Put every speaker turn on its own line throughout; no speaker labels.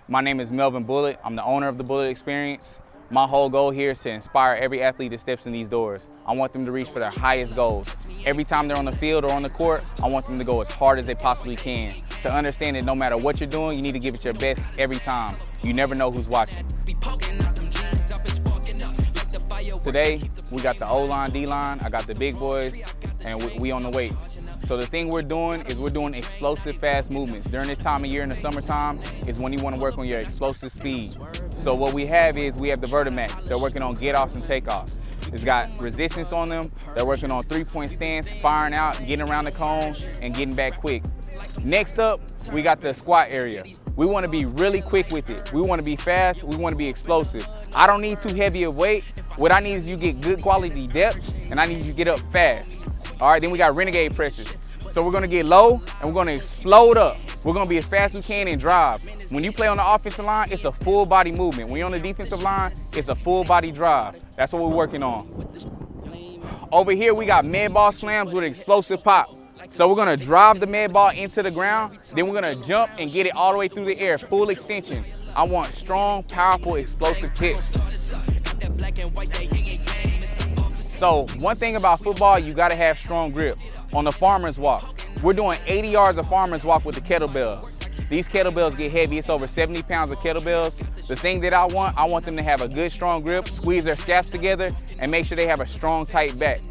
My name is Melvin Bullitt. I'm the owner of the Bullitt Experience. My whole goal here is to inspire every athlete that steps in these doors. I want them to reach for their highest goals. Every time they're on the field or on the court, I want them to go as hard as they possibly can. To understand that no matter what you're doing, you need to give it your best every time. You never know who's watching. Today, we got the O-line, D-line, I got the big boys, and we on the weights. So the thing we're doing is we're doing explosive fast movements. During this time of year in the summertime is when you want to work on your explosive speed. So what we have is we have the Vertimax. They're working on get-offs and takeoffs. It's got resistance on them. They're working on three-point stance, firing out, getting around the cone, and getting back quick. Next up, we got the squat area. We want to be really quick with it. We want to be fast. We want to be explosive. I don't need too heavy of weight. What I need is you get good quality depth, and I need you to get up fast. All right, then we got renegade presses. So we're gonna get low and we're gonna explode up. We're gonna be as fast as we can and drive. When you play on the offensive line, it's a full body movement. When you're on the defensive line, it's a full body drive. That's what we're working on. Over here, we got med ball slams with explosive pop. So we're gonna drive the med ball into the ground, then we're gonna jump and get it all the way through the air, full extension. I want strong, powerful, explosive kicks. So one thing about football, you gotta have strong grip. On the farmer's walk, we're doing 80 yards of farmer's walk with the kettlebells. These kettlebells get heavy. It's over 70 pounds of kettlebells. The thing that I want them to have a good, strong grip, squeeze their straps together, and make sure they have a strong, tight back.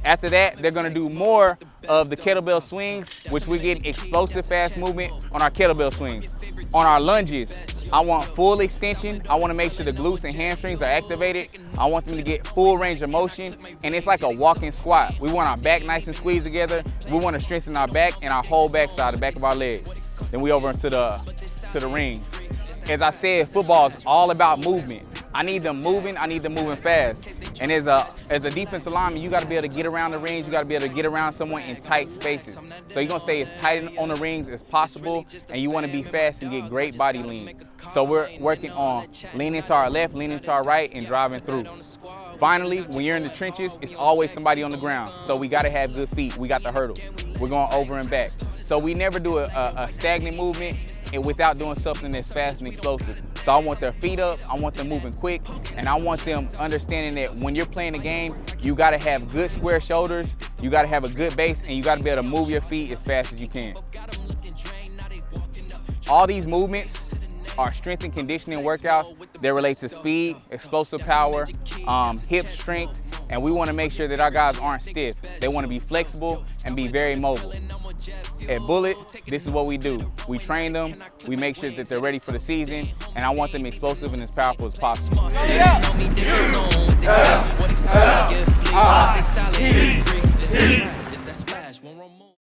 After that, they're gonna do more of the kettlebell swings, which we get explosive, fast movement on our kettlebell swings. On our lunges, I want full extension. I want to make sure the glutes and hamstrings are activated. I want them to get full range of motion, and it's like a walking squat. We want our back nice and squeezed together. We want to strengthen our back and our whole backside, the back of our legs. Then we over into the rings. As I said, football is all about movement. I need them moving. I need them moving fast. And as a defensive lineman, you got to be able to get around the rings. You got to be able to get around someone in tight spaces. So you're going to stay as tight on the rings as possible, and you want to be fast and get great body lean. So we're working on leaning to our left, leaning to our right, and driving through. Finally, when you're in the trenches, it's always somebody on the ground. So we got to have good feet. We got the hurdles. We're going over and back. So we never do a stagnant movement and without doing something that's fast and explosive. So I want their feet up, I want them moving quick, and I want them understanding that when you're playing a game, you gotta have good square shoulders, you gotta have a good base, and you gotta be able to move your feet as fast as you can. All these movements are strength and conditioning workouts that relate to speed, explosive power, hip strength, and we wanna make sure that our guys aren't stiff. They wanna be flexible and be very mobile. At Bullitt, this is what we do. We train them, we make sure that they're ready for the season, and I want them explosive and as powerful as possible. Yeah.